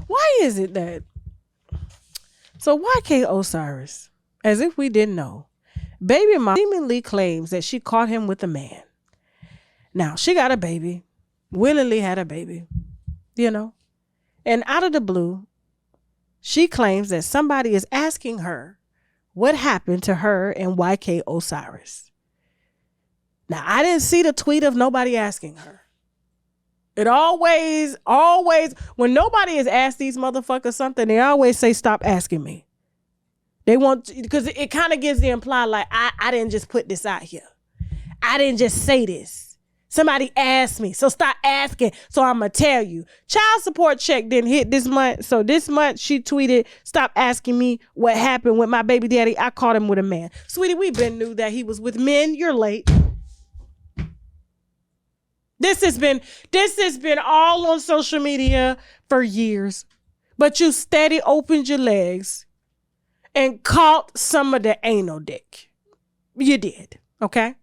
Why is it that? So why can't Osiris, as if we didn't know, baby mom seemingly claims that she caught him with a man. Now, she got a baby, willingly had a baby, you know. And out of the blue, she claims that somebody is asking her what happened to her and YK Osiris. Now, I didn't see the tweet of nobody asking her. It always, when nobody has asked these motherfuckers something, they always say, stop asking me. They want, because it kind of gives the imply like, I didn't just put this out here. I didn't just say this. Somebody asked me, so stop asking. So I'm going to tell you. Child support check didn't hit this month. So this month she tweeted, stop asking me what happened with my baby daddy. I caught him with a man. Sweetie, we been knew that he was with men. You're late. This has been all on social media for years. But you steady opened your legs and caught some of the anal dick. You did, okay?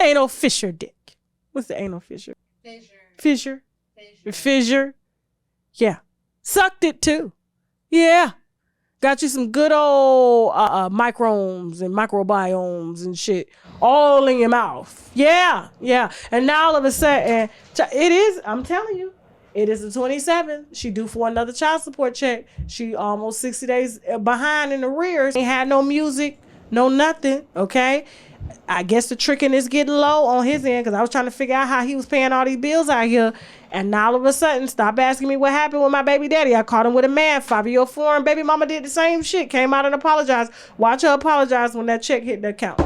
Anal fissure dick. What's the anal fissure? Fissure. Yeah. Sucked it too. Yeah. Got you some good old microbes and microbiomes and shit all in your mouth. Yeah. And now all of a sudden, it is, I'm telling you, it is the 27th. She due for another child support check. She almost 60 days behind in the rears. Ain't had no music, no nothing, okay? I guess the tricking is getting low on his end because I was trying to figure out how he was paying all these bills out here. And now all of a sudden, stop asking me what happened with my baby daddy. I caught him with a man, 5-year foreign. Baby mama did the same shit. Came out and apologized. Watch her apologize when that check hit the account.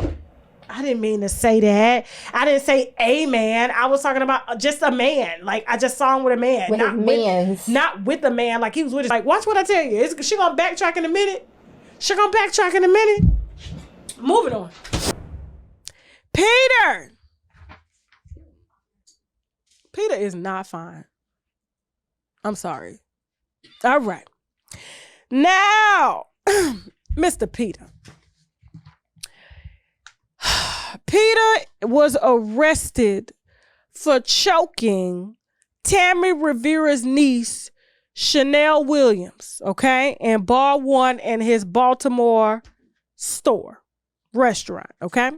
I didn't mean to say that. I didn't say a man. I was talking about just a man. Like, I just saw him with a man. Not with a man. Like, he was with his... Like, watch what I tell you. She gonna backtrack in a minute. Moving on. Peter is not fine. I'm sorry. All right. Now, Mr. Peter. Peter was arrested for choking Tammy Rivera's niece, Chanel Williams, okay, in Bar One in his Baltimore restaurant, okay?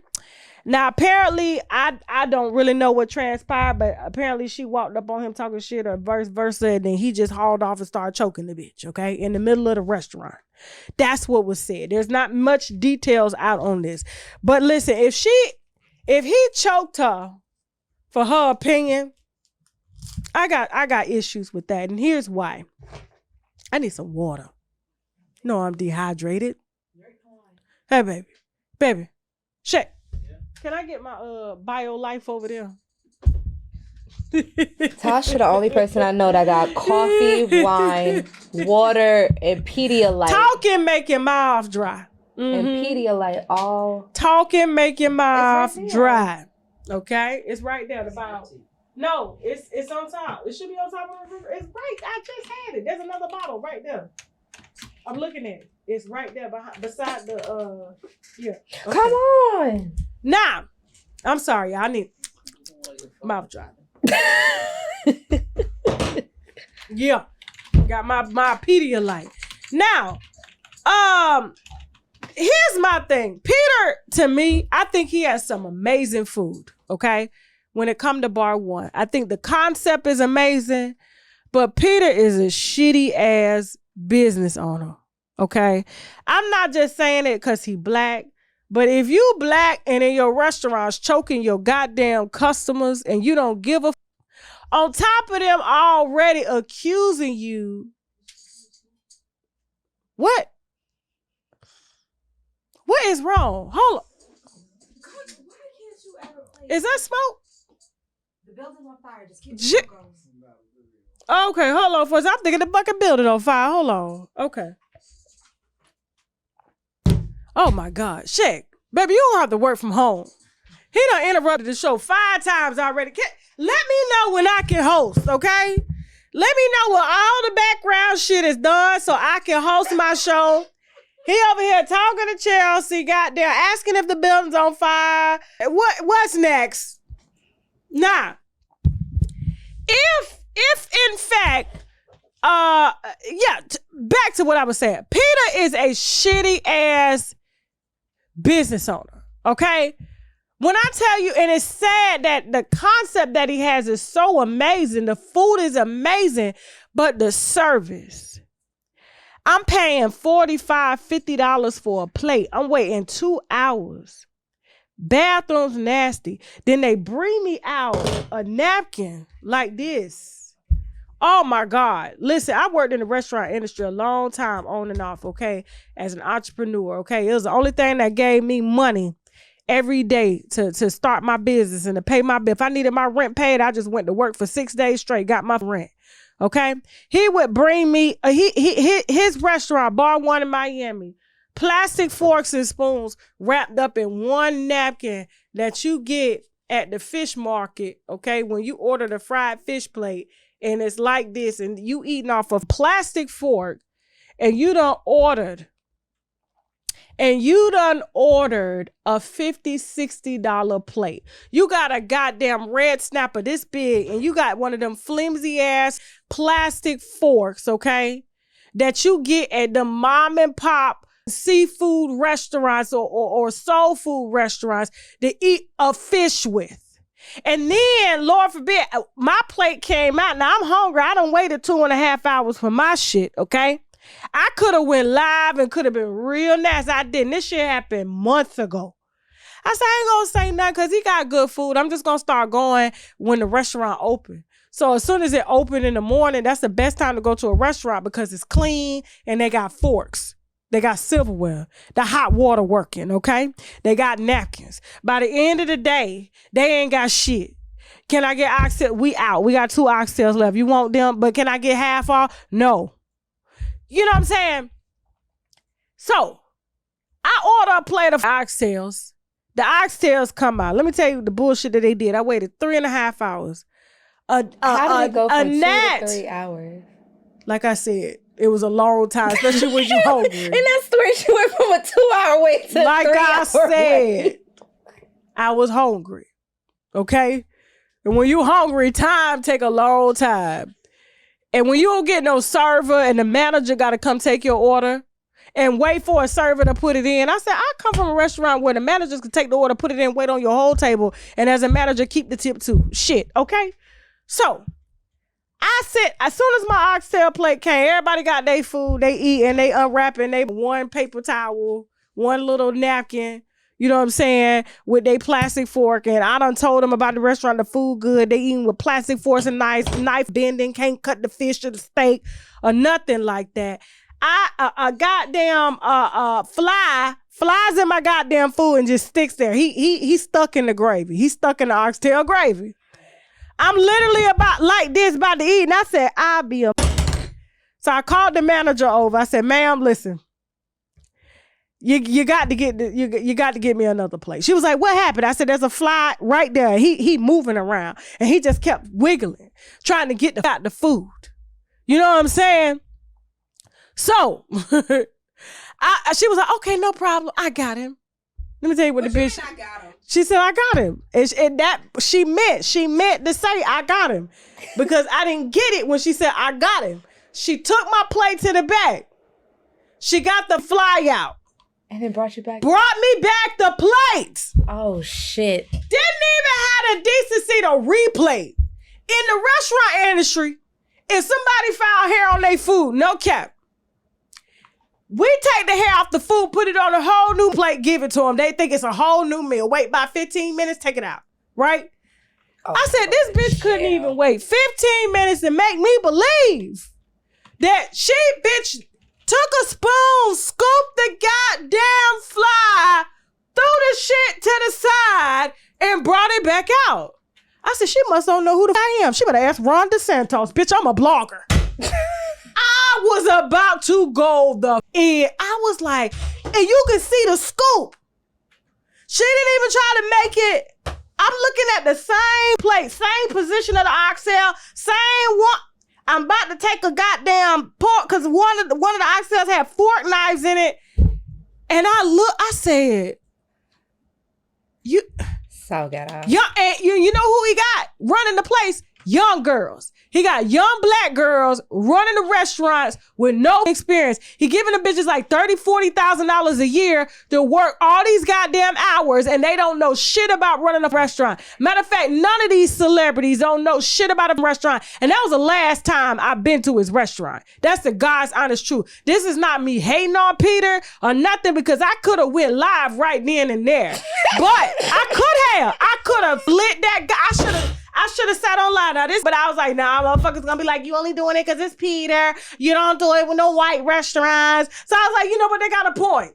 Now, apparently, I don't really know what transpired, but apparently she walked up on him talking shit or vice versa, and then he just hauled off and started choking the bitch, okay, in the middle of the restaurant. That's what was said. There's not much details out on this. But listen, if he choked her for her opinion, I got issues with that, and here's why. I need some water. No, I'm dehydrated. Hey, baby, shake. Can I get my Bio Life over there? Tasha, the only person I know that got coffee, wine, water, and Pedialyte. Talking make your mouth dry. And Pedialyte all. Talking make your mouth dry. Okay? It's right there. No, it's on top. It should be on top of the refrigerator. It's right. I just had it. There's another bottle right there. I'm looking at it. It's right there beside the yeah. Okay. Come on. Now, I'm sorry. I need mouth dry. Yeah. Got my Pedialyte. Now, here's my thing. Peter, to me, I think he has some amazing food, okay? When it come to Bar One. I think the concept is amazing, but Peter is a shitty ass business owner, okay? I'm not just saying it because he black, but if you black and in your restaurants choking your goddamn customers and you don't give a on top of them already accusing you, what is wrong? Hold on. Is that smoke? The building's on fire. Just keep it going. Okay, hold on for a second. I'm thinking the fucking building on fire. Hold on. Okay. Oh my God. Shit. Baby, you don't have to work from home. He done interrupted the show 5 times already. Let me know when I can host, okay? Let me know when all the background shit is done so I can host my show. He over here talking to Chelsea, goddamn, asking if the building's on fire. What's next? Nah. If in fact back to what I was saying. Peter is a shitty ass business owner, okay? When I tell you, and it's sad that the concept that he has is so amazing, the food is amazing, but the service. I'm paying $45, $50 for a plate. I'm waiting 2 hours. Bathroom's nasty. Then they bring me out a napkin like this. Oh my God. Listen, I worked in the restaurant industry a long time on and off, okay, as an entrepreneur, okay? It was the only thing that gave me money every day to start my business and to pay my bill. If I needed my rent paid, I just went to work for 6 days straight, got my rent. Okay, he would bring me his restaurant, Bar One in Miami, plastic forks and spoons wrapped up in one napkin that you get at the fish market. Okay, when you order the fried fish plate, and it's like this, and you eating off a plastic fork, and you done ordered a $50, $60 plate. You got a goddamn red snapper this big, and you got one of them flimsy ass plastic forks, okay, that you get at the mom and pop seafood restaurants or soul food restaurants to eat a fish with. And then, Lord forbid, my plate came out. Now I'm hungry. I done waited 2.5 hours for my shit, okay? I could have went live and could have been real nasty. I didn't. This shit happened months ago. I said, I ain't gonna say nothing because he got good food. I'm just gonna start going when the restaurant open. So as soon as it open in the morning, that's the best time to go to a restaurant because it's clean and they got forks. They got silverware. The hot water working, okay? They got napkins. By the end of the day, they ain't got shit. Can I get oxtails? We out. We got 2 oxtails left. You want them? But can I get half off? No. You know what I'm saying? So, I order a plate of oxtails. The oxtails come out. Let me tell you the bullshit that they did. I waited 3.5 hours. How did it go from 2 gnat, to 3 hours? Like I said, it was a long time, especially when you hungry. And that's the way she went from a 2-hour wait to like 3 I hour said, wait. I was hungry. Okay? And when you hungry, time take a long time. And when you don't get no server and the manager got to come take your order and wait for a server to put it in. I said, I come from a restaurant where the managers can take the order, put it in, wait on your whole table. And as a manager, keep the tip too. Shit, okay? So, I said, as soon as my oxtail plate came, everybody got their food, they eat, and they unwrapping they one paper towel, one little napkin, you know what I'm saying, with their plastic fork. And I done told them about the restaurant, the food good. They eating with plastic forks and knife bending, can't cut the fish or the steak or nothing like that. A goddamn flies in my goddamn food and just sticks there. He's stuck in the gravy. He's stuck in the oxtail gravy. I'm literally about to eat, and I said, I'll be a. So I called the manager over. I said, ma'am, listen, you got to get me another plate. She was like, what happened? I said, there's a fly right there. He moving around, and he just kept wiggling, trying to get the food. You know what I'm saying? So she was like, okay, no problem. I got him. Let me tell you what the bitch. I got him. She said, I got him. And that she meant to say I got him. Because I didn't get it when she said I got him. She took my plate to the back. She got the fly out. And it brought you back? Brought me back the plate. Oh, shit. Didn't even have the decency to replay. In the restaurant industry, if somebody found hair on their food, no cap, we take the hair off the food, put it on a whole new plate, give it to them. They think it's a whole new meal. Wait about 15 minutes, take it out. Right? Oh, I said, this bitch couldn't even wait 15 minutes to make me believe that she, bitch, took a spoon, scooped the goddamn fly, threw the shit to the side, and brought it back out. I said, she must don't know who the f*** I am. She better ask Ron DeSantos. Bitch, I'm a blogger. I was about to go the end. I was like, and you can see the scoop. She didn't even try to make it. I'm looking at the same plate, same position of the oxtail, same one. I'm about to take a goddamn pork because one of the oxtails had fork knives in it. And I said, So ghetto. Yeah, and you know who he got running the place? young girls. He got young black girls running the restaurants with no experience. He giving the bitches like $30,000, $40,000 a year to work all these goddamn hours, and they don't know shit about running a restaurant. Matter of fact, none of these celebrities don't know shit about a restaurant. And that was the last time I've been to his restaurant. That's the God's honest truth. This is not me hating on Peter or nothing, because I could have went live right then and there. But I could have lit that guy. I should have sat online now but I was like, nah, motherfuckers gonna be like, you only doing it because it's Peter. You don't do it with no white restaurants. So I was like, you know what, they got a point.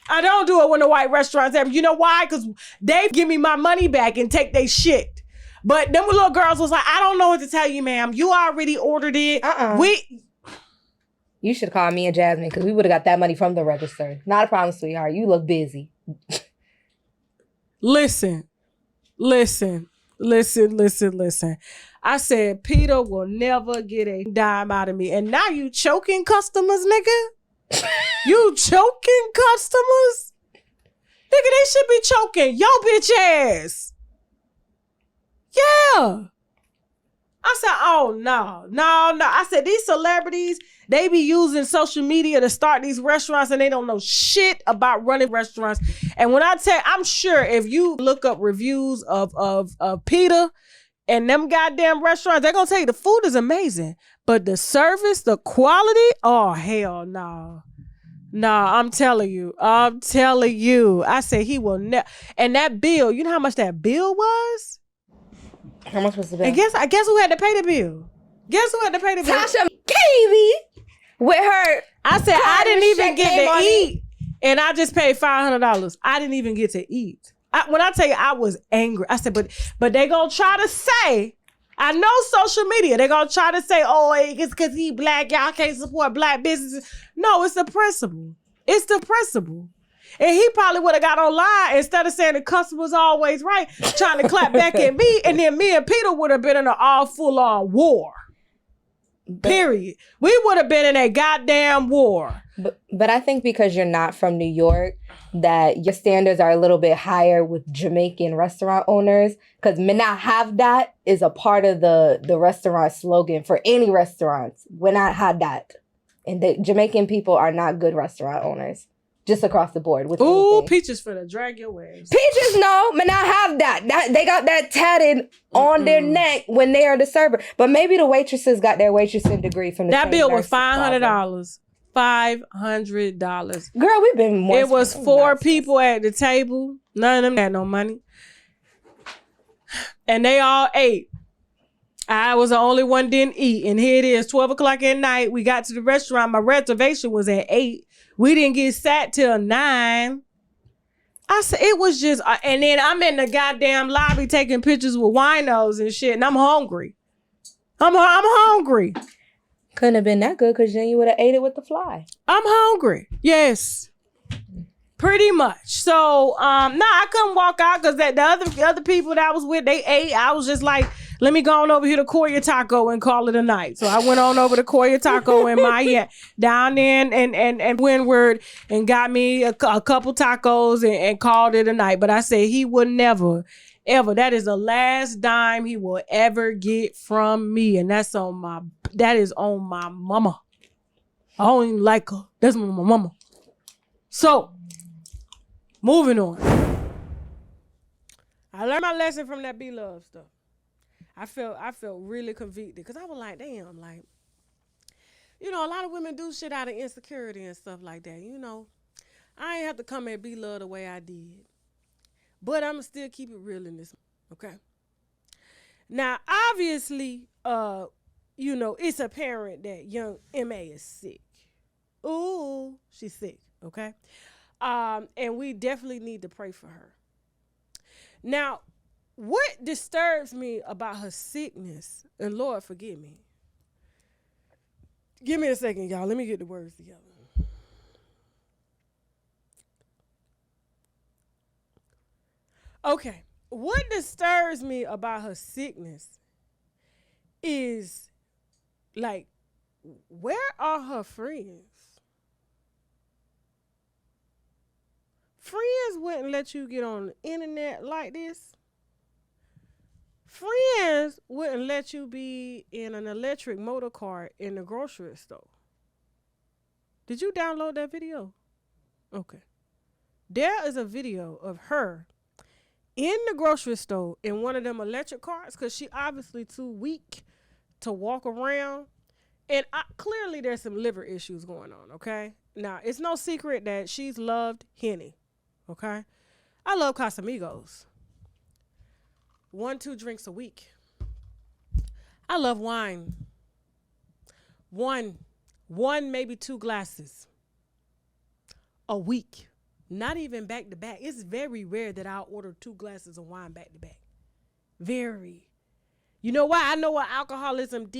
I don't do it when the white restaurants have. You know why? Because they give me my money back and take their shit. But them little girls was like, I don't know what to tell you, ma'am. You already ordered it. You should call me and Jasmine, because we would have got that money from the register. Not a problem, sweetheart. You look busy. Listen. I said, Peter will never get a dime out of me. And now you choking customers, nigga? You choking customers? Nigga, they should be choking your bitch ass. Yeah. I said, oh, no. I said, these celebrities, they be using social media to start these restaurants, and they don't know shit about running restaurants. And when I tell you, I'm sure if you look up reviews of Peter and them goddamn restaurants, they're going to tell you the food is amazing. But the service, the quality, oh, hell no. Nah, I'm telling you. I said he will never. And that bill, you know how much that bill was? How much was the bill? And I guess who had to pay the bill? Tasha Katie with her. I said I didn't even get to eat, and I just paid $500. I didn't even get to eat. When I tell you I was angry, I said, but they gonna try to say, I know social media, they gonna try to say, oh, it's because he black, y'all can't support black businesses. No, it's the principle. And he probably would have got online instead of saying the customer's always right, trying to clap back at me, and then me and Peter would have been in an all full-on war. Period. We would have been in a goddamn war. But I think because you're not from New York, that your standards are a little bit higher with Jamaican restaurant owners. Because "Me not have that" is a part of the restaurant slogan for any restaurants. We not had that. And the Jamaican people are not good restaurant owners. Just across the board. With ooh, anything. Peaches finna drag your waves. Peaches, no, may not have that. They got that tatted on their neck when they are the server. But maybe the waitresses got their waitressing degree from the that bill was $500. $500. Girl, we've been more. It was 4 people at the table. None of them had no money. And they all ate. I was the only one didn't eat. And here it is, 12 o'clock at night. We got to the restaurant. My reservation was at 8. We didn't get sat till 9. I said, it was just, and then I'm in the goddamn lobby taking pictures with winos and shit, and I'm hungry. I'm hungry. Couldn't have been that good, because then you would have ate it with the fly. I'm hungry. Yes. Pretty much. So, I couldn't walk out because the other people that I was with, they ate. I was just like, let me go on over here to Koya Taco and call it a night. So I went on over to Koya Taco in my down there and Windward, and got me a couple tacos and called it a night. But I said he would never, ever. That is the last dime he will ever get from me, and that is on my mama. I don't even like her. That's my mama. So, moving on. I learned my lesson from that B-Love stuff. I felt really convicted, because I was like, damn, like, a lot of women do shit out of insecurity and stuff like that. I ain't have to come at B-Love the way I did. But I'm going to still keep it real in this, okay? Now, obviously, it's apparent that young M.A. is sick. Ooh, she's sick, okay? And we definitely need to pray for her. Now, what disturbs me about her sickness, and Lord forgive me. Give me a second, y'all. Let me get the words together. Okay. What disturbs me about her sickness is, like, where are her friends? Friends wouldn't let you get on the internet like this. friends wouldn't let you be in an electric motor cart in the grocery store. Did you download that video? Okay. There is a video of her in the grocery store in one of them electric carts because she obviously too weak to walk around. And clearly there's some liver issues going on, okay? Now, it's no secret that she's loved Henny, okay? I love Casamigos. 1-2 drinks a week. I love wine. One, maybe 2 glasses a week. Not even back to back. It's very rare that I'll order 2 glasses of wine back to back. Very. You know why? I know what alcoholism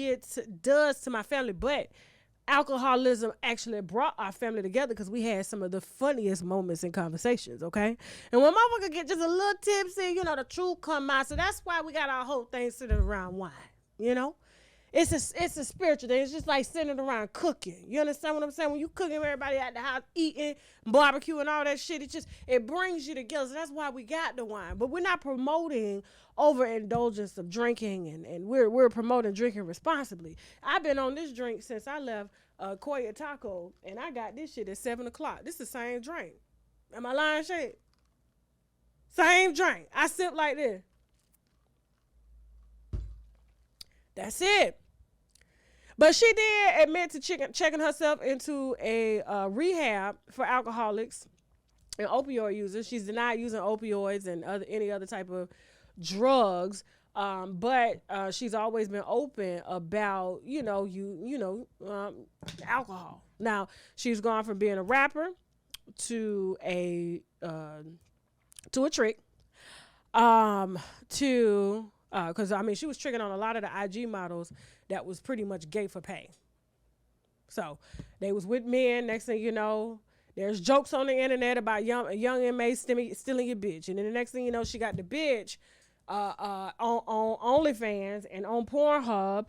does to my family, but alcoholism actually brought our family together because we had some of the funniest moments in conversations, okay? And when motherfucker get just a little tipsy, the truth come out. So that's why we got our whole thing centered around wine, It's a spiritual thing. It's just like sitting around cooking. You understand what I'm saying? When you cooking with everybody at the house, eating, barbecue and all that shit, it brings you together. So that's why we got the wine. But we're not promoting overindulgence of drinking, and we're promoting drinking responsibly. I've been on this drink since I left Koya Taco, and I got this shit at 7 o'clock. This is the same drink. Am I lying, shit? Same drink. I sip like this. That's it. But she did admit to checking herself into a rehab for alcoholics and opioid users. She's denied using opioids and any other type of drugs. But she's always been open about, alcohol. Now, she's gone from being a rapper to a trick, because she was tricking on a lot of the IG models that was pretty much gay for pay. So they was with men. Next thing you know, there's jokes on the internet about young inmates stealing your bitch, and then the next thing you know, she got the bitch on OnlyFans and on Pornhub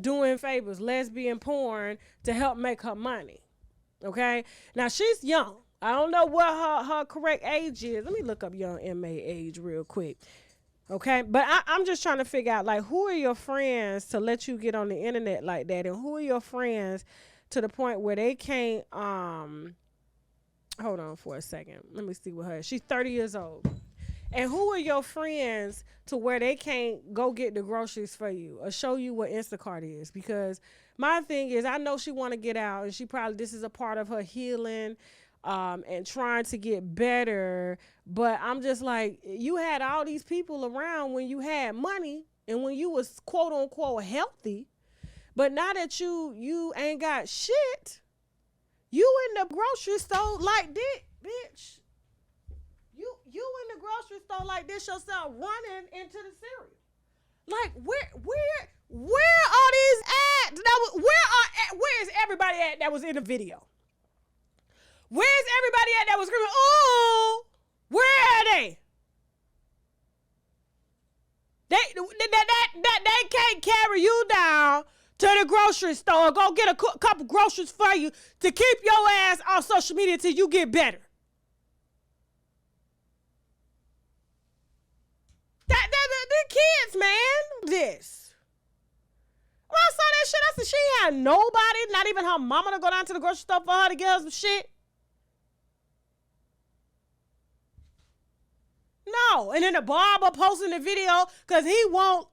doing favors, lesbian porn to help make her money. Okay, now she's young. I don't know what her correct age is. Let me look up young inmate age real quick. Okay, but I'm just trying to figure out, like, who are your friends to let you get on the internet like that, and who are your friends to the point where they can't hold on for a second. Let me see what her. She's 30 years old. And who are your friends to where they can't go get the groceries for you or show you what Instacart is? Because my thing is, I know she want to get out, and this is a part of her healing and trying to get better. But I'm just like, you had all these people around when you had money and when you was quote unquote healthy. But now that you ain't got shit, you in the grocery store like this, bitch. You in the grocery store like this yourself, running into the cereal. Like, where are these at? Where is everybody at that was in the video? Where's everybody at that was screaming, oh, where are they? They can't carry you down to the grocery store, go get a couple groceries for you to keep your ass off social media until you get better. The kids, man, this. When I saw that shit, I said she had nobody, not even her mama, to go down to the grocery store for her to get her some shit. No, and then the barber posting the video because he won't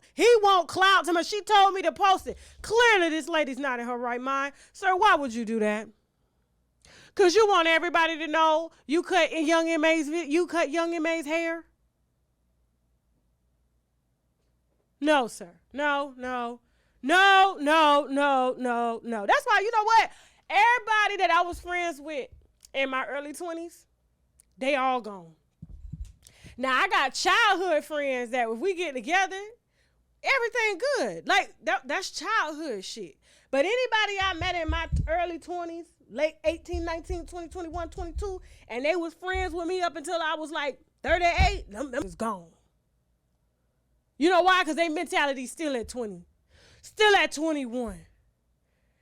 clout him, and she told me to post it. Clearly, this lady's not in her right mind. Sir, why would you do that? Because you want everybody to know you cut young inmates' hair? No, sir. No. That's why, you know what? Everybody that I was friends with in my early 20s, they all gone. Now, I got childhood friends that if we get together, everything good. Like, that's childhood shit. But anybody I met in my early 20s, late 18, 19, 20, 21, 22, and they was friends with me up until I was like 38, them is gone. You know why? Because their mentality still at 20. Still at 21.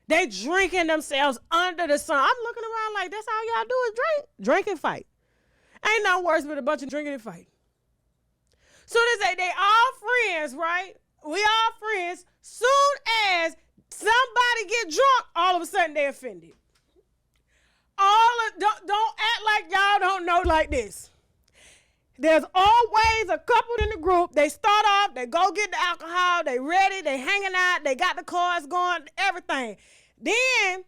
They drinking themselves under the sun. I'm looking around like, that's all y'all do is drink and fight. Ain't nothing worse but a bunch of drinking and fight. Soon as they all friends, right? We all friends. Soon as somebody get drunk, all of a sudden they offended. Don't act like y'all don't know like this. There's always a couple in the group. They start off, they go get the alcohol, they ready, they hanging out, they got the cars going, everything. Then,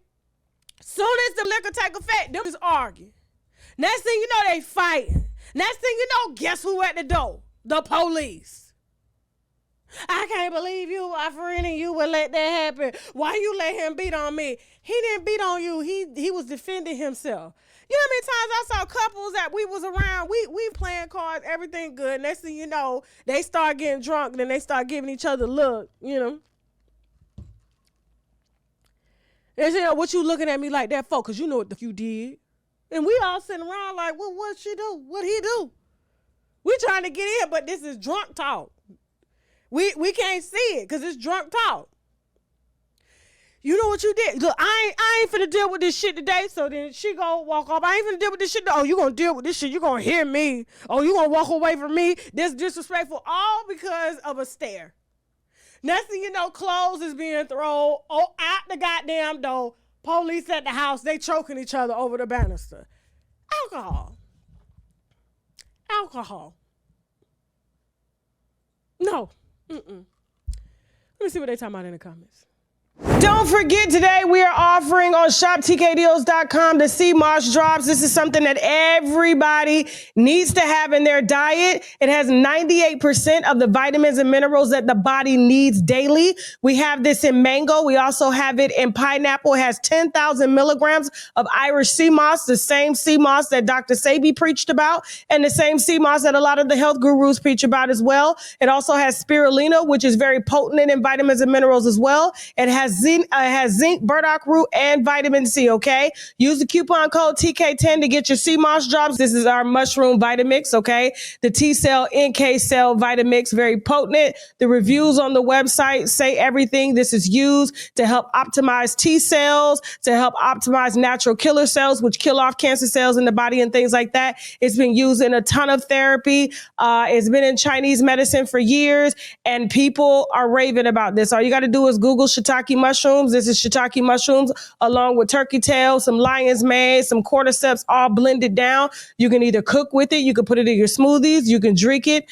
soon as the liquor take effect, them just argue. Next thing you know, they fighting. Next thing you know, guess who at the door? The police. I can't believe you, my friend, and you would let that happen. Why you let him beat on me? He didn't beat on you. He was defending himself. You know how many times I saw couples that we was around, we playing cards, everything good. Next thing you know, they start getting drunk, then they start giving each other look, you know. They say, what you looking at me like that for? Because you know what you did. And we all sitting around like, well, what she do? What he do? We trying to get in, but this is drunk talk. We can't see it because it's drunk talk. You know what you did? Look, I ain't finna deal with this shit today. So then she go walk off. I ain't finna deal with this shit. Oh, you gonna deal with this shit. You gonna hear me. Oh, you gonna walk away from me. This disrespectful. All because of a stare. Next thing you know, clothes is being thrown out the goddamn door. Police at the house. They choking each other over the banister. Alcohol. No. Let me see what they talking about in the comments. Don't forget, today we are offering on shoptkdeals.com the sea moss drops. This is something that everybody needs to have in their diet. It has 98% of the vitamins and minerals that the body needs daily. We have this in mango. We also have it in pineapple. It has 10,000 milligrams of Irish sea moss, the same sea moss that Dr. Sebi preached about, and the same sea moss that a lot of the health gurus preach about as well. It also has spirulina, which is very potent in vitamins and minerals as well. It has zinc, burdock root, and vitamin C, okay? Use the coupon code TK10 to get your sea moss drops. This is our mushroom Vitamix, okay? The T-cell, NK cell Vitamix, very potent. The reviews on the website say everything. This is used to help optimize T cells, to help optimize natural killer cells, which kill off cancer cells in the body and things like that. It's been used in a ton of therapy. It's been in Chinese medicine for years, and people are raving about this. All you got to do is Google shiitake mushrooms. This is shiitake mushrooms along with turkey tail, some lion's mane, some cordyceps, all blended down. You can either cook with it. You can put it in your smoothies. You can drink it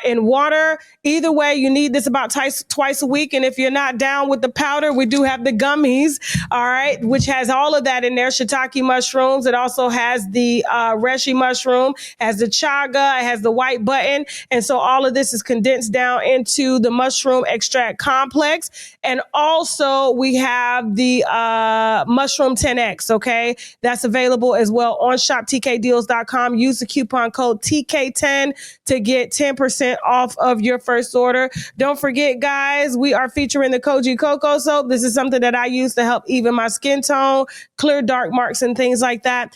in water. Either way, you need this about twice a week. And if you're not down with the powder, we do have the gummies, all right, which has all of that in there. Shiitake mushrooms. It also has the reishi mushroom, has the chaga, it has the white button. And so all of this is condensed down into the mushroom extract complex. And also we have the mushroom 10X, okay? That's available as well on shoptkdeals.com. Use the coupon code TK10 to get 10% off of your first order. Don't forget, guys, we are featuring the Koji Cocoa Soap. This is something that I use to help even my skin tone, clear dark marks and things like that.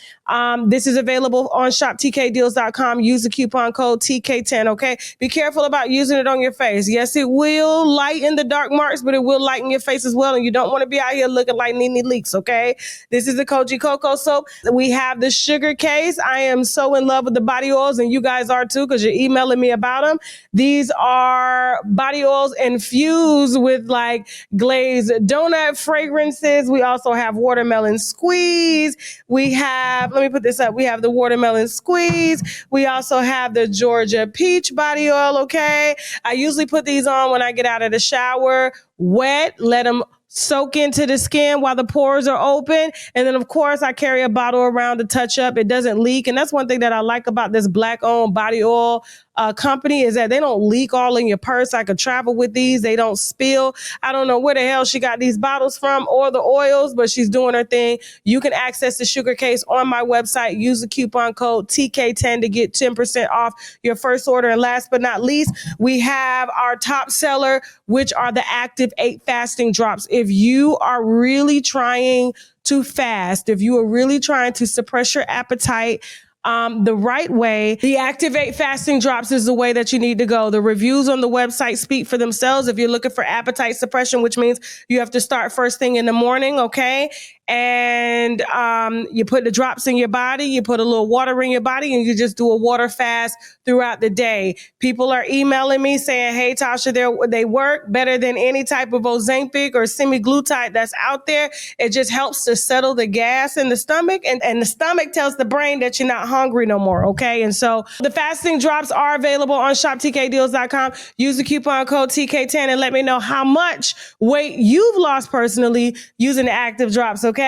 This is available on shoptkdeals.com. Use the coupon code TK10, okay? Be careful about using it on your face. Yes, it will lighten the dark marks, but it will lighten your face as well, and you don't want to be out here looking like Nene Leaks, okay? This is the Koji Cocoa Soap. We have the sugar case. I am so in love with the body oils, and you guys are too, because you're emailing me about them. These are body oils infused with like glazed donut fragrances. We also have watermelon squeeze. We have, let me put this up. We have the watermelon squeeze. We also have the Georgia peach body oil, okay? I usually put these on when I get out of the shower, wet, let them soak into the skin while the pores are open. And then, of course, I carry a bottle around to touch up. It doesn't leak. And that's one thing that I like about this Black-owned body oil company is that they don't leak all in your purse. I could travel with these. They don't spill. I don't know where the hell she got these bottles from or the oils, but she's doing her thing. You can access the sugar case on my website. Use the coupon code TK10 to get 10% off your first order. And last but not least, we have our top seller, which are the Active 8 fasting drops. If you are really trying to fast, if you are really trying to suppress your appetite, the right way, the Active 8 fasting drops is the way that you need to go. The reviews on the website speak for themselves. If you're looking for appetite suppression, which means you have to start first thing in the morning, okay? and you put the drops in your body, you put a little water in your body, and you just do a water fast throughout the day. People are emailing me saying, hey, Tasha, they work better than any type of Ozempic or semaglutide that's out there. It just helps to settle the gas in the stomach, and the stomach tells the brain that you're not hungry no more, okay? And so the fasting drops are available on shoptkdeals.com. Use the coupon code TK10 and let me know how much weight you've lost personally using the active drops, okay?